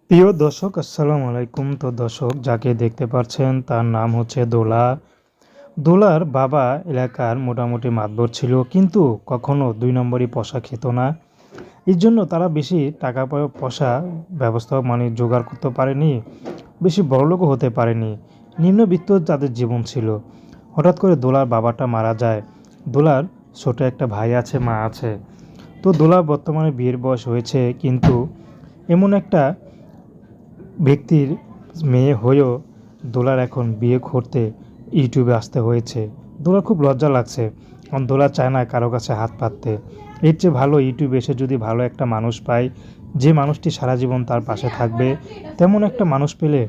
প্রিয় দর্শক, আসসালামু আলাইকুম। তো দর্শক, যাকে দেখতে পাচ্ছেন তার নাম হচ্ছে দোলা। দোলার বাবা এলাকার মোটামুটি মাতবর ছিল, কিন্তু কখনো ২ নম্বরই পয়সা খেত না। এর জন্য তারা বেশি টাকা পয়সা ব্যবস্থা জোগাড় করতে পারেনি, বেশি বড়লোকও হতে পারেনি। নিম্নবিত্ত তাদের জীবন ছিল। হঠাৎ করে দোলার বাবাটা মারা যায়। দোলার ছোট একটা ভাই আছে, মা আছে। তো দোলার বর্তমানে বিয়ের বয়স হয়েছে, কিন্তু এমন একটা ব্যক্তির মেয়ে হয়েও দোলার এখন বিয়ে করতে ইউটিউবে আসতে হয়েছে। দোলার খুব লজ্জা লাগছে, কারণ দোলা চায় না কারো কাছে হাত পাততে। এর চেয়ে ভালো ইউটিউবে এসে যদি ভালো একটা মানুষ পায়, যে মানুষটি সারা জীবন তার পাশে থাকবে, তেমন একটা মানুষ পেলে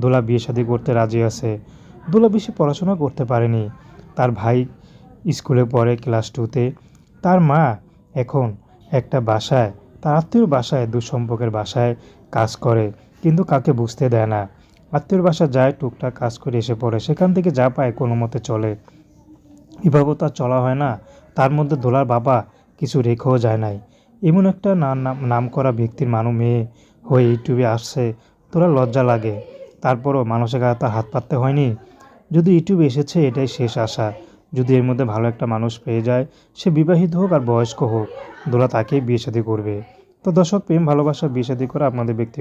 দোলা বিয়ে শাদী করতে রাজি আছে। দোলা বেশি পড়াশোনা করতে পারেনি। তার ভাই স্কুলে পড়ে ক্লাস 2-তে। তার মা এখন একটা বাসায়, তার আত্মীয়র বাসায়, দুঃসম্পর্কের বাসায় কাজ করে, কিন্তু কাউকে বুঝতে দেয় না। আত্মীয়র বাসায় যায়, টুকটাক কাজ করে এসে পড়ে, সেখান থেকে যা পায় কোনো মতে চলে। এভাবেও তার চলা হয় না। তার মধ্যে দোলার বাবা কিছু রেখেও যায় নাই। এমন একটা নাম করা ব্যক্তির মেয়ে হয়ে ইউটিউবে আসছে, তোরা লজ্জা লাগে। তারপরও মানুষের কাছে তার হাত পাততে হয়নি। যদি ইউটিউবে এসেছে, এটাই শেষ আশা। যদি এর মধ্যে ভালো একটা মানুষ পেয়ে যায়, সে বিবাহিত হোক আর বয়স্ক হোক, দোলা তাকেই বিয়ে শাদী করবে। তো দর্শক, প্রেম ভালোবাসা বিয়ে শাদী করা আপনাদের ব্যক্তিগত